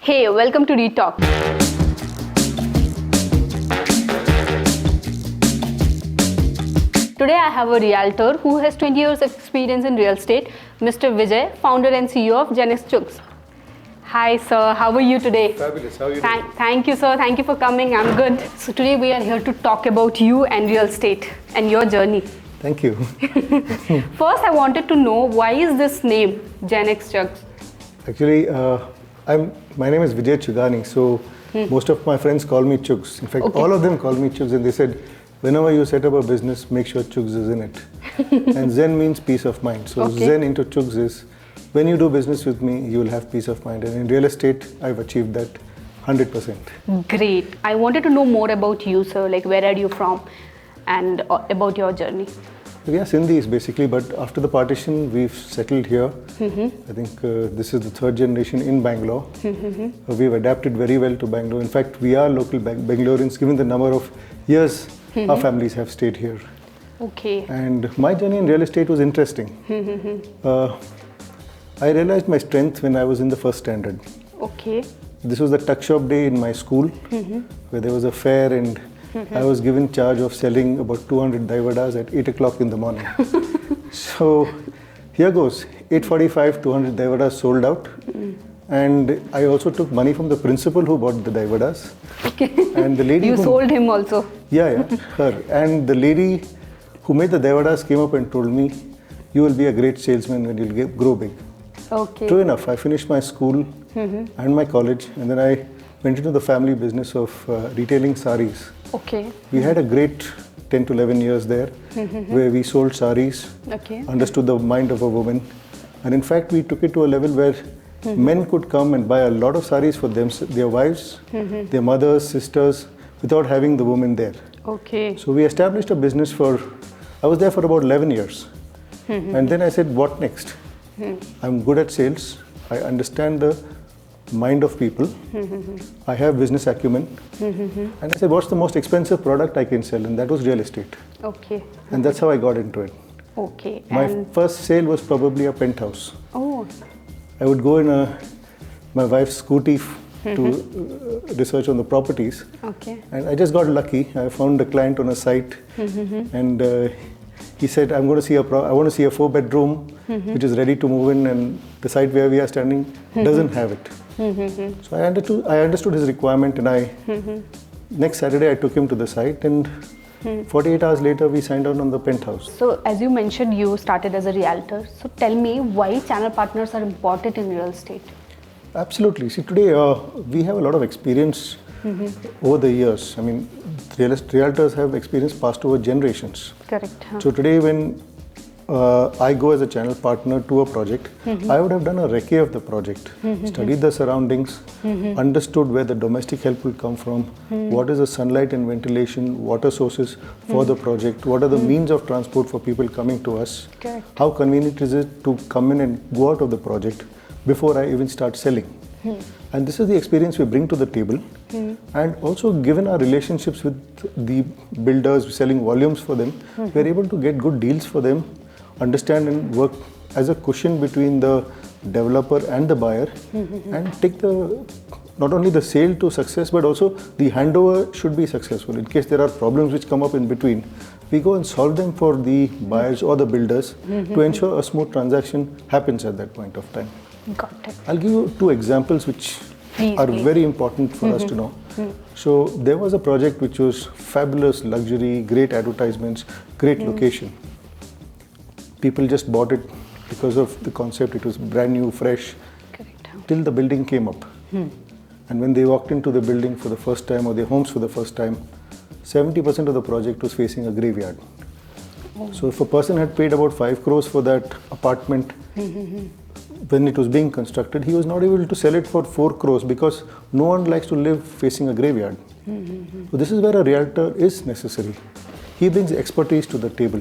Hey, welcome to ReTalk. Today I have a realtor who has 20 years experience in real estate, Mr. Vijay, founder and CEO of ZenXChugs. Hi sir, how are you today? Fabulous, how are you doing? Thank you sir, thank you for coming, I'm good. So today we are here to talk about you and real estate and your journey. Thank you. First I wanted to know, why is this name, ZenXChugs? Actually, my name is Vijay Chugani, so most of my friends call me Chugs. In fact, all of them call me Chugs, and they said, whenever you set up a business, make sure Chugs is in it. And Zen means peace of mind. So Zen into Chugs is, when you do business with me, you will have peace of mind. And in real estate, I've achieved that 100%. Great. I wanted to know more about you, sir. Like, where are you from and about your journey? We are Sindhis basically, but after the partition, we've settled here. I think this is the third generation in Bangalore. We've adapted very well to Bangalore. In fact, we are local Bangaloreans, given the number of years our families have stayed here. Okay. And my journey in real estate was interesting. I realized my strength when I was in the first standard. Okay. This was the tuck shop day in my school, where there was a fair, and I was given charge of selling about 200 daivadas at 8 o'clock in the morning. So here goes, 8:45, 200 daivadas sold out. And I also took money from the principal who bought the daivadas. Okay. And the lady you sold him also? Yeah, her. And the lady who made the daivadas came up and told me, you will be a great salesman when you'll grow big. Okay. True enough, I finished my school and my college, and then I went into the family business of retailing saris. Okay. We had a great 10 to 11 years there, where we sold saris, understood the mind of a woman, and in fact we took it to a level where men could come and buy a lot of saris for them, their wives, their mothers, sisters, without having the woman there. Okay. So we established a business I was there for about 11 years. And then I said, what next? I'm good at sales. I understand the mind of people. I have business acumen. And I said, what's the most expensive product I can sell? And that was real estate. Okay. And that's how I got into it. Okay. My first sale was probably a penthouse. Oh. I would go in my wife's scooty to research on the properties. Okay. And I just got lucky. I found a client on a site, and he said, I want to see a 4-bedroom which is ready to move in, and the site where we are standing doesn't have it. So I understood his requirement, and next Saturday I took him to the site, and 48 hours later we signed on the penthouse. So as you mentioned, you started as a realtor. So tell me, why channel partners are important in real estate? Absolutely. See, today we have a lot of experience over the years. I mean, realtors have experience passed over generations. Correct. So today when I go as a channel partner to a project, I would have done a recce of the project, studied the surroundings, understood where the domestic help will come from, what is the sunlight and ventilation, water sources for the project, what are the means of transport for people coming to us, how convenient is it to come in and go out of the project before I even start selling. And this is the experience we bring to the table. And also, given our relationships with the builders, selling volumes for them, we're able to get good deals for them, understand and work as a cushion between the developer and the buyer, and take not only the sale to success, but also the handover should be successful. In case there are problems which come up in between, we go and solve them for the buyers or the builders to ensure a smooth transaction happens at that point of time. Got it. I'll give you 2 examples which are very important for us to know. So there was a project which was fabulous, luxury, great advertisements, great location. People just bought it because of the concept. It was brand new, fresh, till the building came up. And when they walked into the building for the first time, or their homes for the first time, 70% of the project was facing a graveyard. So if a person had paid about 5 crores for that apartment, when it was being constructed, he was not able to sell it for 4 crores because no one likes to live facing a graveyard. So this is where a realtor is necessary. He brings expertise to the table.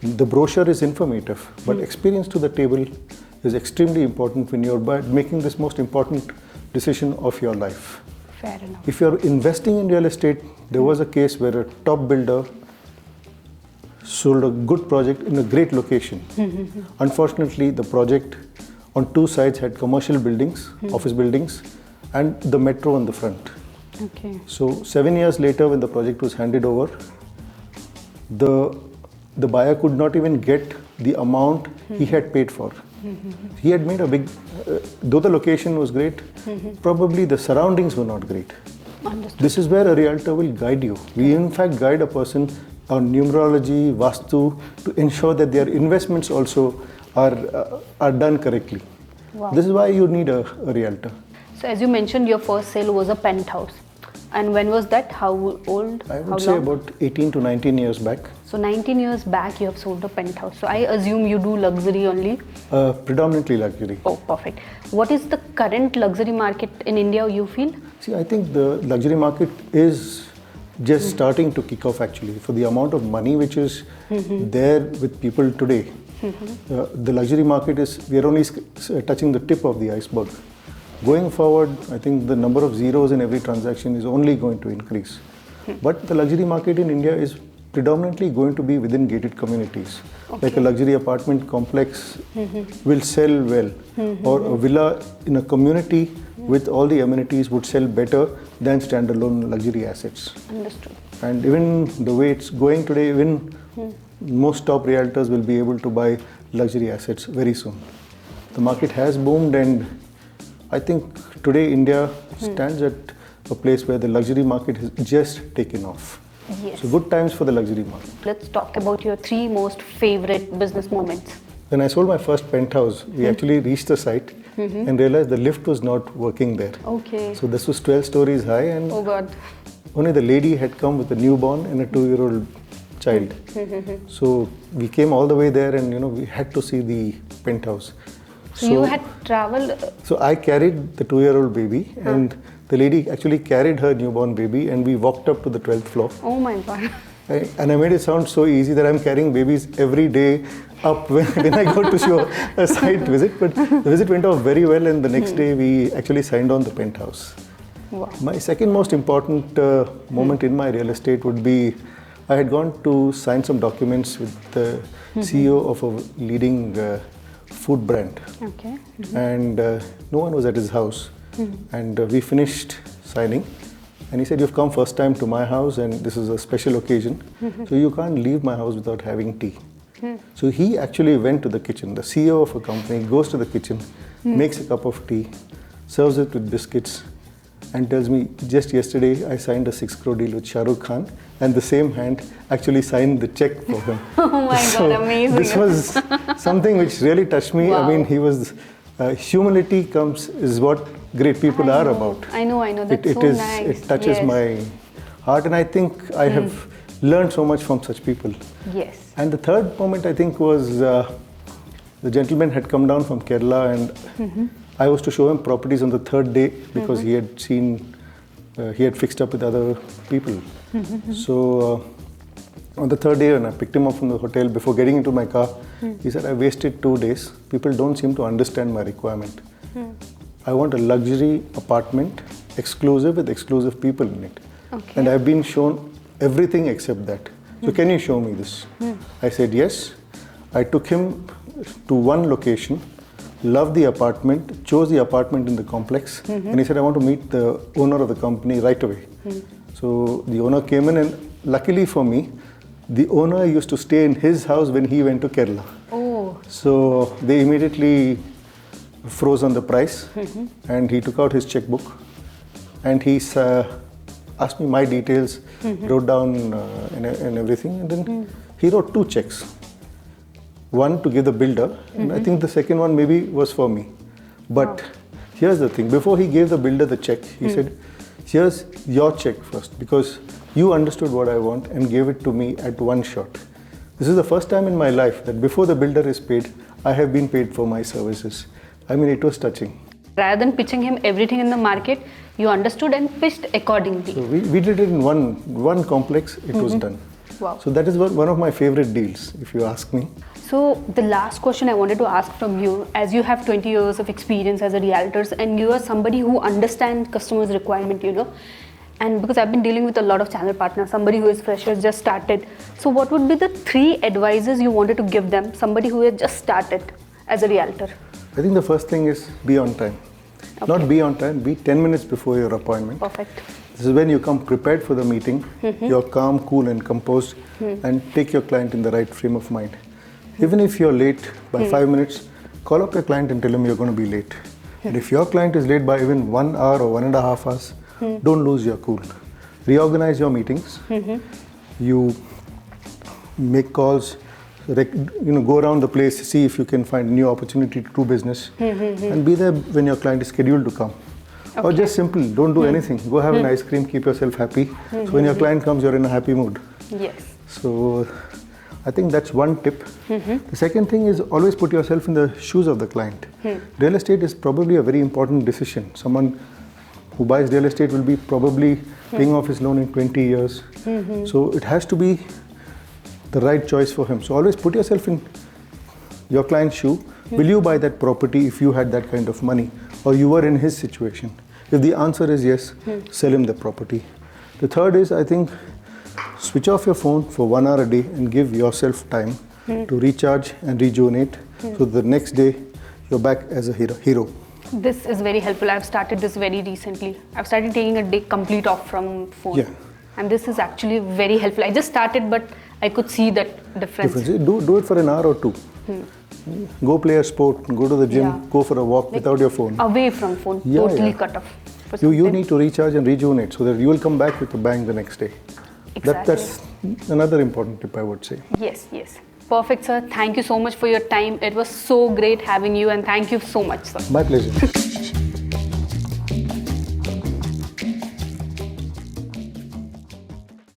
The brochure is informative, but experience to the table is extremely important when you're making this most important decision of your life. Fair enough. If you're investing in real estate, there was a case where a top builder sold a good project in a great location. Unfortunately, the project on 2 sides had commercial buildings, office buildings, and the metro on the front. Okay. So 7 years later, when the project was handed over, the buyer could not even get the amount he had paid for. He had made a big, though the location was great, probably the surroundings were not great. Understood. This is where a realtor will guide you. We in fact guide a person on numerology, vastu, to ensure that their investments also are done correctly. Wow. This is why you need a realtor. So as you mentioned, your first sale was a penthouse. And when was that? How old? I would How say long? about 18 to 19 years back. So 19 years back, you have sold a penthouse. So I assume you do luxury only. Predominantly luxury. Oh, perfect. What is the current luxury market in India, you feel? See, I think the luxury market is just starting to kick off actually. For the amount of money which is there with people today, the luxury market we are only touching the tip of the iceberg. Going forward, I think the number of zeros in every transaction is only going to increase. But the luxury market in India is predominantly going to be within gated communities. Okay. Like a luxury apartment complex will sell well, or a villa in a community with all the amenities would sell better than standalone luxury assets. Understood. And even the way it's going today, even most top realtors will be able to buy luxury assets very soon. The market has boomed, and I think today India stands at a place where the luxury market has just taken off. Yes. So good times for the luxury market. Let's talk about your 3 most favorite business moments. When I sold my first penthouse, we actually reached the site and realized the lift was not working there. Okay. So this was 12 stories high, and Oh God. only the lady had come with a newborn and a 2-year-old child. So we came all the way there, and we had to see the penthouse. So you had traveled. So I carried the 2-year-old baby, and the lady actually carried her newborn baby, and we walked up to the 12th floor. Oh my God. And I made it sound so easy that I'm carrying babies every day up when I go to show a site visit. But the visit went off very well, and the next day we actually signed on the penthouse. Wow. My second most important moment in my real estate would be I had gone to sign some documents with the CEO of a leading food brand. Okay. And no one was at his house. And we finished signing, and he said, "You've come first time to my house, and this is a special occasion, so you can't leave my house without having tea." So he actually went to the kitchen. The CEO of a company goes to the kitchen, makes a cup of tea, serves it with biscuits, and tells me, "Just yesterday I signed a 6 crore deal with Shah Rukh Khan," and the same hand actually signed the check for him. Oh my God, amazing. This was something which really touched me. Wow. I mean, he was humility is what great people are about. I know. That's so nice. It touches Yes. my heart, and I think I have learned so much from such people. Yes. And the third moment, I think, was the gentleman had come down from Kerala, and I was to show him properties on the third day because he had fixed up with other people. So on the third day, when I picked him up from the hotel, before getting into my car, he said, "I wasted 2 days. People don't seem to understand my requirement. I want a luxury apartment, exclusive with exclusive people in it. Okay. And I've been shown everything except that. So can you show me this?" I said yes. I took him to one location, loved the apartment, chose the apartment in the complex, and he said, "I want to meet the owner of the company right away." So the owner came in, and luckily for me, the owner used to stay in his house when he went to Kerala. Oh. So they immediately froze on the price, and he took out his checkbook, and he asked me my details, wrote down and everything, and then he wrote 2 checks. One to give the builder, and I think the second one maybe was for me. But here's the thing, before he gave the builder the check, he said, "Here's your check first, because you understood what I want and gave it to me at one shot." This is the first time in my life that before the builder is paid, I have been paid for my services. I mean, it was touching. Rather than pitching him everything in the market, you understood and pitched accordingly. So we did it in one complex, it was done. Wow. So that is one of my favorite deals, if you ask me. So the last question I wanted to ask from you, as you have 20 years of experience as a realtor, and you are somebody who understands customers' requirement, and because I've been dealing with a lot of channel partners, somebody who is fresh, has just started. So what would be the 3 advices you wanted to give them, somebody who has just started as a realtor? I think the first thing is be on time. Not be on time, be 10 minutes before your appointment. Perfect. This is when you come prepared for the meeting. You're calm, cool and composed and take your client in the right frame of mind. Even if you're late by 5 minutes, call up your client and tell him you're going to be late. And if your client is late by even 1 hour or 1.5 hours, don't lose your cool. Reorganize your meetings. You make calls, go around the place, see if you can find a new opportunity to do business, and be there when your client is scheduled to come. Or just simple, don't do anything. Go have an ice cream, keep yourself happy. So when your client comes, you're in a happy mood. Yes. So I think that's one tip. The second thing is always put yourself in the shoes of the client. Real estate is probably a very important decision. Someone who buys real estate will be probably paying off his loan in 20 years. So it has to be the right choice for him. So always put yourself in your client's shoe. Will you buy that property if you had that kind of money or you were in his situation? If the answer is yes, sell him the property. The third is, I think, switch off your phone for 1 hour a day and give yourself time to recharge and rejuvenate. So the next day you're back as a hero. This is very helpful. I've started this very recently. I've started taking a day complete off from phone. Yeah. And this is actually very helpful. I just started, but I could see that difference. Do it for an hour or two. Go play a sport, go to the gym, go for a walk without your phone. Away from phone, totally cut off. You need to recharge and rejuvenate so that you will come back with a bang the next day. Exactly. That's another important tip, I would say. Yes. Perfect, sir. Thank you so much for your time. It was so great having you, and thank you so much, sir. My pleasure.